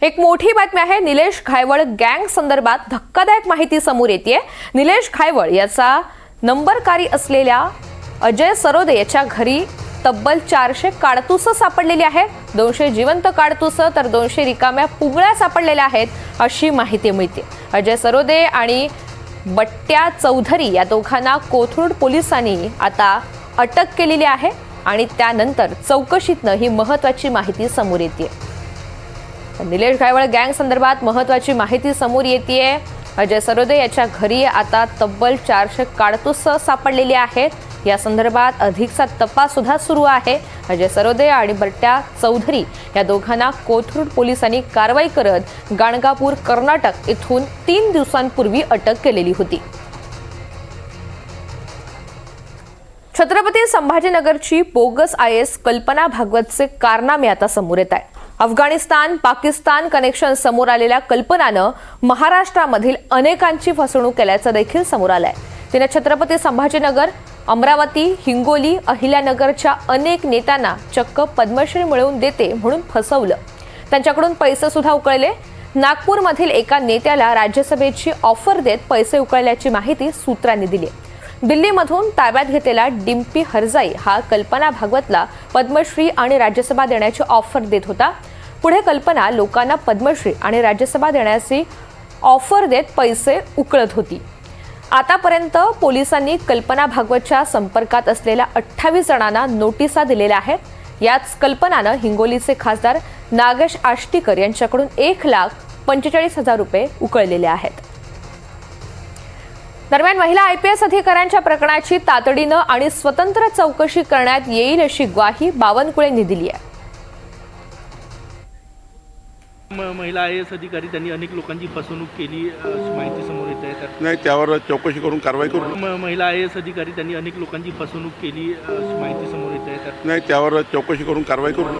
एक मोठी बातमी आहे। निलेश घायवळ गँग संदर्भात धक्कादायक माहिती समोर येते। निलेश घायवळ याचा नंबरकारी असलेल्या अजय सरोदे याच्या घरी तब्बल 400 काडतुस सापडलेली आहेत। 200 जिवंत काडतुस तर 200 रिकाम्या पुंगळ्या सापडलेल्या आहेत अशी माहिती मिळते। अजय सरोदे आणि बट्ट्या चौधरी या दोघांना कोथरूड पोलिसांनी आता अटक केलेली आहे आणि त्यानंतर चौकशीतनं ही महत्त्वाची माहिती समोर येते। निलेश घायवळ गँग संदर्भात महत्त्वाची माहिती समोर येते। अजय सरोदे याच्या घरी आता तब्बल 400 काडतुस सापडलेली आहेत। या संदर्भात अधिकचा तपास सुद्धा सुरू आहे। अजय सरोदे आणि बट्ट्या चौधरी या दोघांना कोथरूड पोलिसांनी कारवाई करत गाणगापूर कर्नाटक इथून 3 दिवसांपूर्वी अटक केलेली होती। छत्रपती संभाजीनगरची बोगस IAS कल्पना भागवतचे कारनामे आता समोर येत आहेत। अफगाणिस्तान पाकिस्तान कनेक्शन समोर आलेल्या कल्पनानं महाराष्ट्रामधील अनेकांची फसवणूक केल्याचं देखील समोर आलंय। तिने छत्रपती संभाजीनगर, अमरावती, हिंगोली, अहिल्यानगरच्या अनेक नेत्यांना चक्क पद्मश्री मिळवून देते म्हणून फसवलं। त्यांच्याकडून पैसे सुद्धा उकळले। नागपूरमधील एका नेत्याला राज्यसभेची ऑफर देत पैसे उकळल्याची माहिती सूत्रांनी दिली। दिल्लीमधून ताब्यात घेतलेला डिम्पी हरजाई हा कल्पना भागवतला पद्मश्री आणि राज्यसभा देण्याची ऑफर देत होता। पुढे कल्पना लोकांना पद्मश्री आणि राज्यसभा देण्याची ऑफर देत पैसे उकळत होती। आतापर्यंत पोलिसांनी कल्पना भागवतच्या संपर्कात असलेल्या 28 जणांना नोटिसा दिलेल्या आहेत। याच कल्पनानं हिंगोलीचे खासदार नागेश आष्टीकर यांच्याकडून 1,45,000 रुपये उकळलेले आहेत। दरम्यान महिला IPS अधिकाऱ्यांच्या प्रकरणाची तातडीनं आणि स्वतंत्र चौकशी करण्यात येईल अशी ग्वाही बावनकुळेंनी दिली आहे। महिला IAS अधिकारी त्यांनी अनेक लोकांची फसवणूक केली अशी माहिती समोर येत आहे। नाही, त्यावर चौकशी करून कारवाई करू। महिला IAS अधिकारी त्यांनी अनेक लोकांची फसवणूक केली अशी माहिती समोर येत आहे। नाही, त्यावर चौकशी करून कारवाई करू।